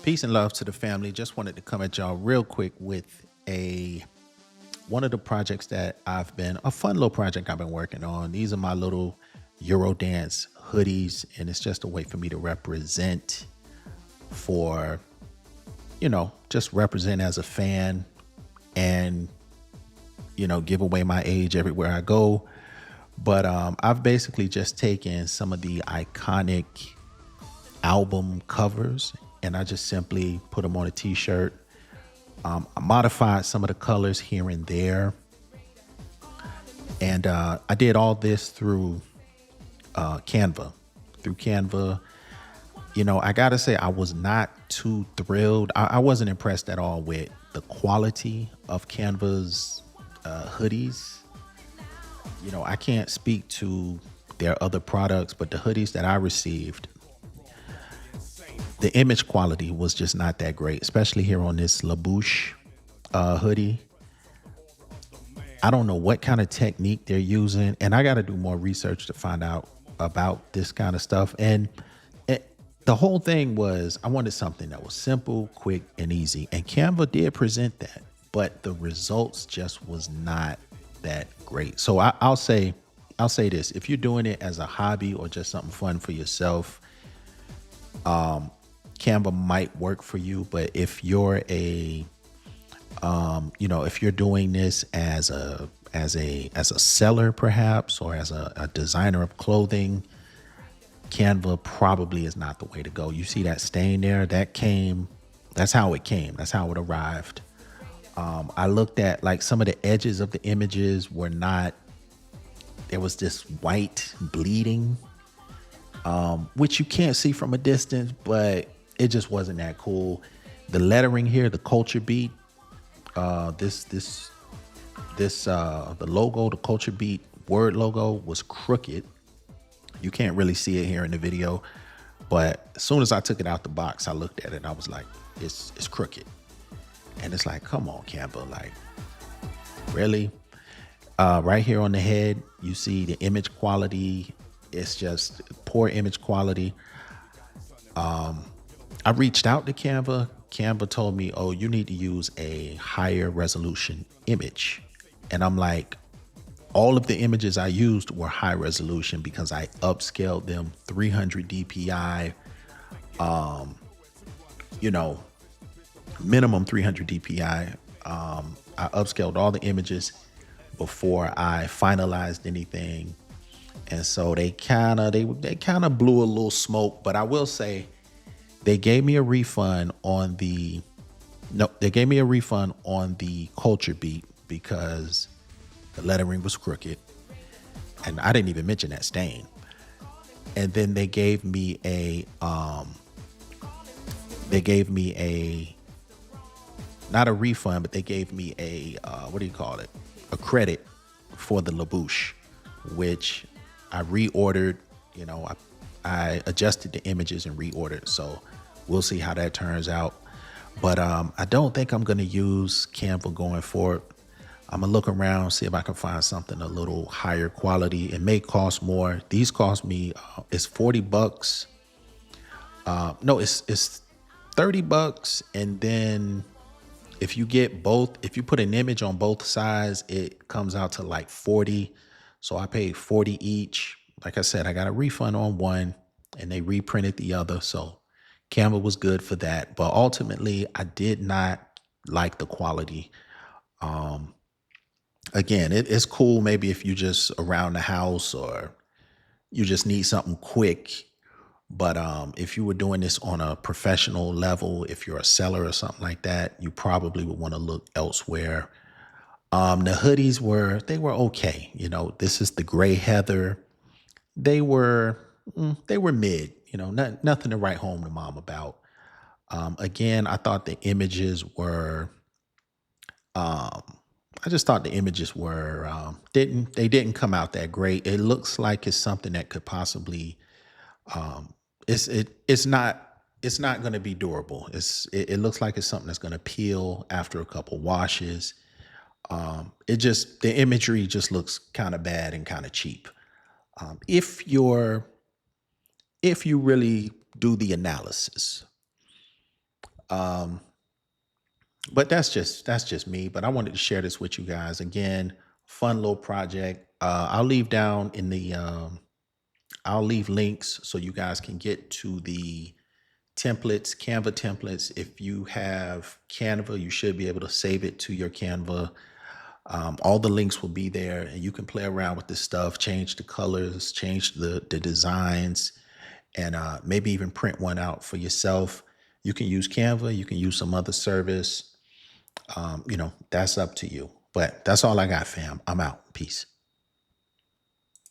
Peace and love to the family. Just wanted to come at y'all real quick with a one of the projects that I've been a fun little project I've been working on. These are my little Eurodance hoodies, and it's just a way for me to represent for, just represent as a fan and, give away my age everywhere I go. But I've basically just taken some of the iconic album covers and I just simply put them on a t-shirt. I modified some of the colors here and there. And I did all this through Canva. Through Canva, I gotta say I was not too thrilled. I wasn't impressed at all with the quality of Canva's hoodies. I can't speak to their other products, but the hoodies that I received, the image quality was just not that great, especially here on this LaBouche hoodie. I don't know what kind of technique they're using, and I got to do more research to find out about this kind of stuff. And the whole thing was I wanted something that was simple, quick, and easy. And Canva did present that, but the results just was not that great. So I'll say this: if you're doing it as a hobby or just something fun for yourself, Canva might work for you. But if you're if you're doing this as a seller perhaps, or as a designer of clothing, Canva probably is not the way to go. You see that stain there? That's how it came. That's how it arrived. I looked at like some of the edges of the images were not, there was this white bleeding, which you can't see from a distance, but it just wasn't that cool. The lettering here, the culture beat, the logo, the culture beat word logo was crooked. You can't really see it here in the video, but as soon as I took it out the box, I looked at it and I was like, it's crooked. And it's like, come on, Canva, like, really? Right here on the head, you see the image quality. It's just poor image quality. I reached out to Canva. Canva told me, oh, you need to use a higher resolution image. And I'm like, all of the images I used were high resolution because I upscaled them 300 DPI, minimum 300 DPI. I upscaled all the images before I finalized anything. And so they kind of blew a little smoke, but I will say they gave me a refund on the culture beat because the lettering was crooked. And I didn't even mention that stain. And then they gave me not a refund, but they gave me a what do you call it? A credit for the LaBouche, which I reordered. I adjusted the images and reordered. So we'll see how that turns out. But I don't think I'm going to use Canva going forward. I'm going to look around, see if I can find something a little higher quality. It may cost more. These cost me, it's $40. No, it's $30. And then if you get both, if you put an image on both sides, it comes out to like 40. So I paid 40 each. Like I said, I got a refund on one and they reprinted the other. So Canva was good for that. But ultimately, I did not like the quality. Again, it's cool maybe if you just around the house or you just need something quick. But if you were doing this on a professional level, if you're a seller or something like that, you probably would want to look elsewhere. The hoodies were okay. This is the gray heather. They were they were mid. Nothing to write home to mom about. Again, I thought the images were. Um, I just thought the images were didn't come out that great. It looks like it's something that could possibly it's not going to be durable. It looks like it's something that's going to peel after a couple washes. The imagery just looks kind of bad and kind of cheap. If you really do the analysis. But that's just me. But I wanted to share this with you guys again. Fun little project. I'll leave down in the I'll leave links so you guys can get to the templates, Canva templates. If you have Canva, you should be able to save it to your Canva. All the links will be there, and you can play around with this stuff, change the colors, change the designs, and maybe even print one out for yourself. You can use Canva, you can use some other service. That's up to you. But that's all I got, fam. I'm out. Peace.